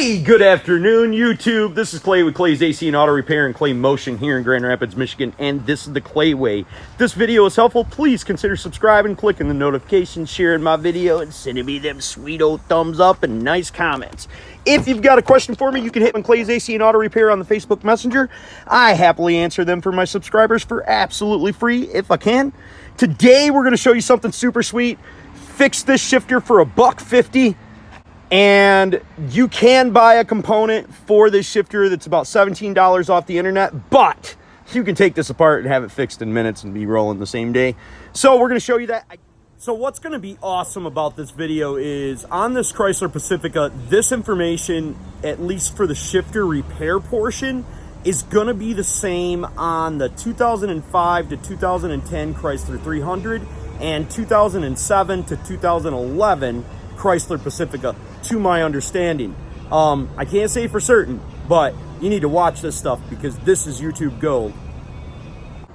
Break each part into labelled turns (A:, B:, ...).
A: Hey, good afternoon, YouTube. This is Clay with Clay's AC and Auto Repair and Clay Motion here in Grand Rapids, Michigan, and this is the Clay Way. If this video is helpful, please consider subscribing, clicking the notification, sharing my video, and sending me them sweet old thumbs up and nice comments. If you've got a question for me, you can hit on Clay's AC and Auto Repair on the Facebook Messenger. I happily answer them for my subscribers for absolutely free if I can. Today, we're going to show you something super sweet. Fix this shifter for $1.50. And you can buy a component for this shifter that's about $17 off the internet, but you can take this apart and have it fixed in minutes and be rolling the same day. So we're going to show you that. So what's going to be awesome about this video is on this Chrysler Pacifica, this information, at least for the shifter repair portion, is going to be the same on the 2005 to 2010 Chrysler 300 and 2007 to 2011 Chrysler Pacifica, to my understanding. I can't say for certain, but you need to watch this stuff because this is YouTube gold.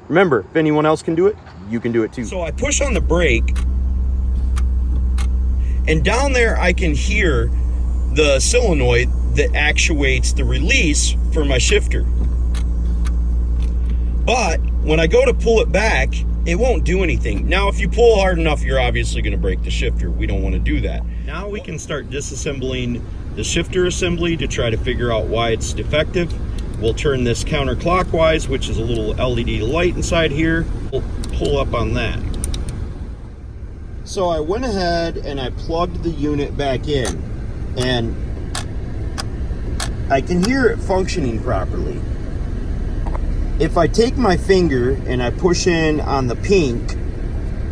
A: Remember, if anyone else can do it, you can do it too. So I push on the brake, and down there I can hear the solenoid that actuates the release for my shifter. But when I go to pull it back, it won't do anything. Now, if you pull hard enough, you're obviously going to break the shifter. We don't want to do that. Now we can start disassembling the shifter assembly to try to figure out why it's defective. We'll turn this counterclockwise, which is a little LED light inside here. We'll pull up on that. So I went ahead and I plugged the unit back in, and I can hear it functioning properly. If I take my finger and I push in on the pink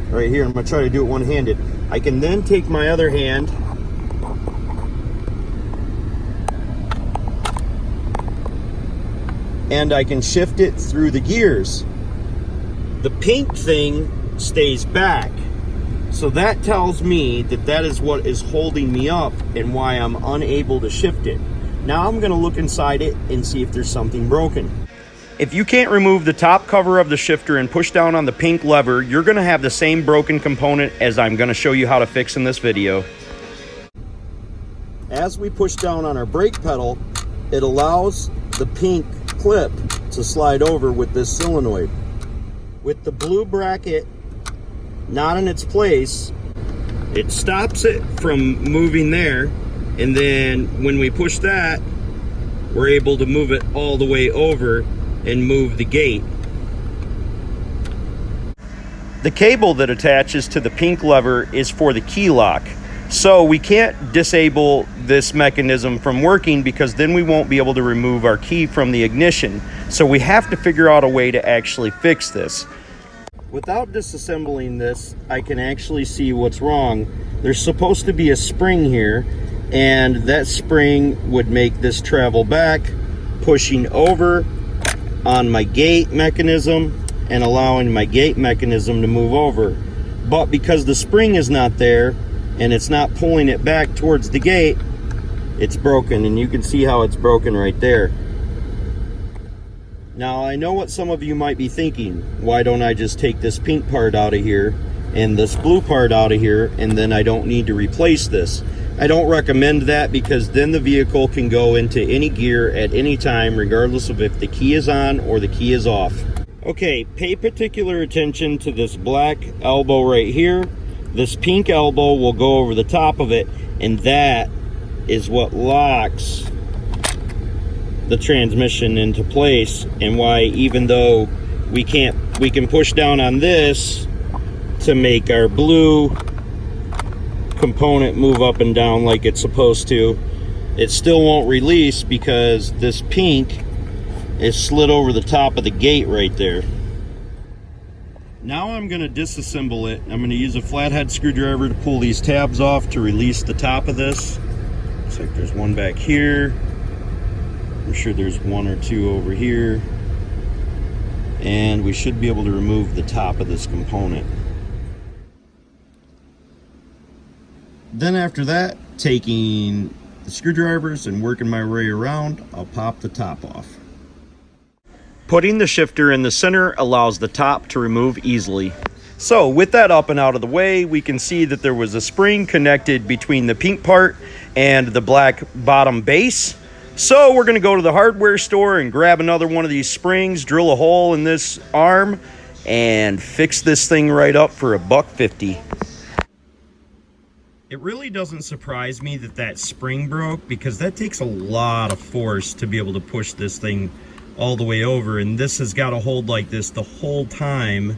A: right here, I'm going to try to do it one-handed. I can then take my other hand and I can shift it through the gears. The pink thing stays back. So that tells me that that is what is holding me up and why I'm unable to shift it. Now I'm going to look inside it and see if there's something broken. If you can't remove the top cover of the shifter and push down on the pink lever, you're going to have the same broken component as I'm going to show you how to fix in this video. As we push down on our brake pedal, it allows the pink clip to slide over with this solenoid. With the blue bracket not in its place, it stops it from moving there, and then when we push that, we're able to move it all the way over and move the gate. The cable that attaches to the pink lever is for the key lock. So we can't disable this mechanism from working because then we won't be able to remove our key from the ignition. So we have to figure out a way to actually fix this. Without disassembling this, I can actually see what's wrong. There's supposed to be a spring here, and that spring would make this travel back, pushing over on my gate mechanism and allowing my gate mechanism to move over. But because the spring is not there and it's not pulling it back towards the gate, it's broken, and you can see how it's broken right there. Now I know what some of you might be thinking. Why don't I just take this pink part out of here and this blue part out of here, and then I don't need to replace this? I don't recommend that because then the vehicle can go into any gear at any time regardless of if the key is on or the key is off. Okay, pay particular attention to this black elbow right here. This pink elbow will go over the top of it, and that is what locks the transmission into place, and why even though we can push down on this to make our blue component move up and down like it's supposed to, it still won't release because this pink is slid over the top of the gate right there. Now I'm going to disassemble it. I'm going to use a flathead screwdriver to pull these tabs off to release the top of this. Looks like there's one back here. I'm sure there's one or two over here, and we should be able to remove the top of this component. Then after that, taking the screwdrivers and working my way around, I'll pop the top off. Putting the shifter in the center allows the top to remove easily. So with that up and out of the way, we can see that there was a spring connected between the pink part and the black bottom base. So we're going to go to the hardware store and grab another one of these springs, drill a hole in this arm, and fix this thing right up for $1.50. It really doesn't surprise me that that spring broke, because that takes a lot of force to be able to push this thing all the way over, and this has got to hold like this the whole time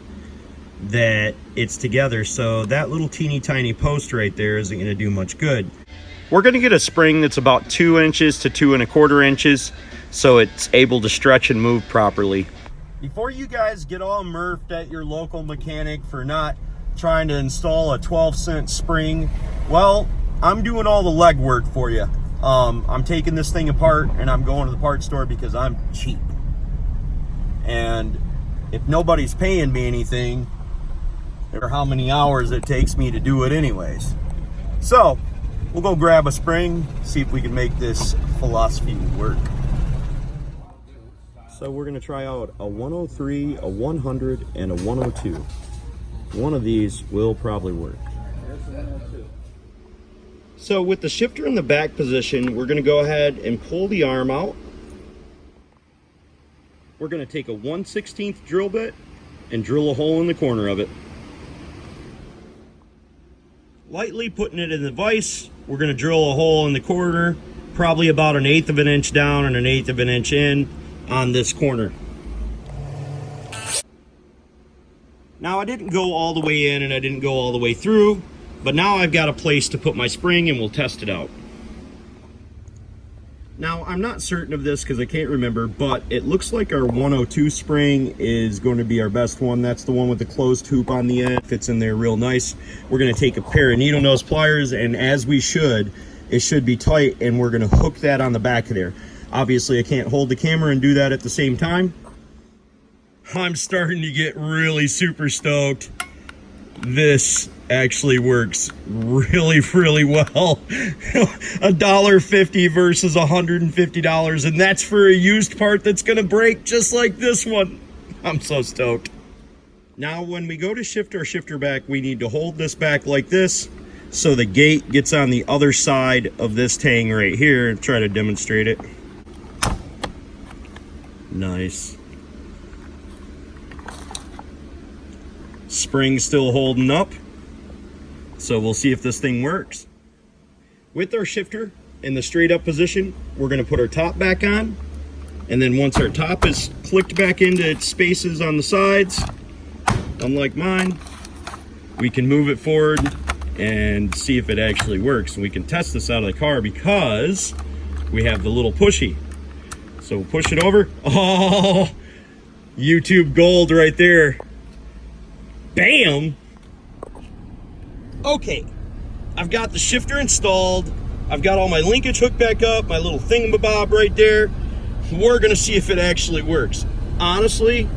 A: that it's together. So that little teeny tiny post right there isn't going to do much good. We're going to get a spring that's about 2 inches to 2¼ inches, so it's able to stretch and move properly. Before you guys get all murphed at your local mechanic for not trying to install a 12-cent spring, well, I'm doing all the legwork for you. I'm taking this thing apart and I'm going to the parts store because I'm cheap. And if nobody's paying me anything, or how many hours it takes me to do it anyways. So we'll go grab a spring, see if we can make this philosophy work. So we're going to try out a 103, a 100, and a 102. One of these will probably work. So with the shifter in the back position, we're going to go ahead and pull the arm out. We're going to take a 1/16 drill bit and drill a hole in the corner of it. Lightly putting it in the vise, we're going to drill a hole in the corner, probably about 1/8 of an inch down and 1/8 of an inch in on this corner. Now I didn't go all the way in and I didn't go all the way through, but now I've got a place to put my spring and we'll test it out. Now I'm not certain of this because I can't remember, but it looks like our 102 spring is going to be our best one. That's the one with the closed hoop on the end. Fits in there real nice. We're going to take a pair of needle nose pliers, and as we should, it should be tight, and we're going to hook that on the back of there. Obviously I can't hold the camera and do that at the same time. I'm starting to get really super stoked. This actually works really well. $1.50 versus $150, and that's for a used part that's gonna break just like this one. I'm so stoked. Now when we go to shift our shifter back, we need to hold this back like this so the gate gets on the other side of this tang right here, and try to demonstrate it. Nice. Spring still holding up, so we'll see if this thing works. With our shifter in the straight up position, we're going to put our top back on, and then once our top is clicked back into its spaces on the sides, unlike mine, we can move it forward and see if it actually works. And we can test this out of the car because we have the little pushy. So we'll push it over. Oh, YouTube gold right there. Bam! Okay, I've got the shifter installed. I've got all my linkage hooked back up, my little thingamabob right there. We're gonna see if it actually works. Honestly,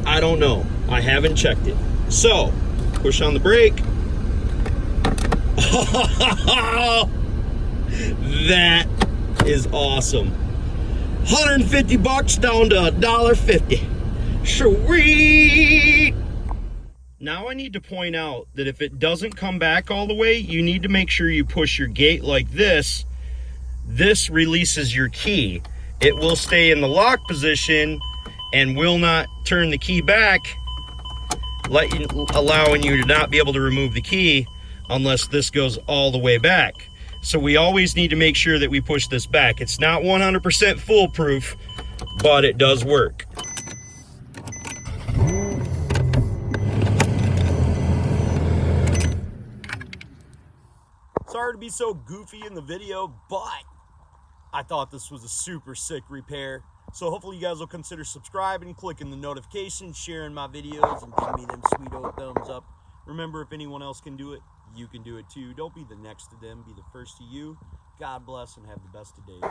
A: I don't know. I haven't checked it. So, push on the brake. That is awesome. 150 bucks down to $1.50. Sweet! Now I need to point out that if it doesn't come back all the way, you need to make sure you push your gate like this. This releases your key. It will stay in the lock position and will not turn the key back, allowing you to not be able to remove the key unless this goes all the way back. So we always need to make sure that we push this back. It's not 100% foolproof, but it does work. Sorry to be so goofy in the video, but I thought this was a super sick repair. So hopefully you guys will consider subscribing, clicking the notifications, sharing my videos, and giving me them sweet old thumbs up. Remember, if anyone else can do it, you can do it too. Don't be the next to them, be the first to you. God bless and have the best of days.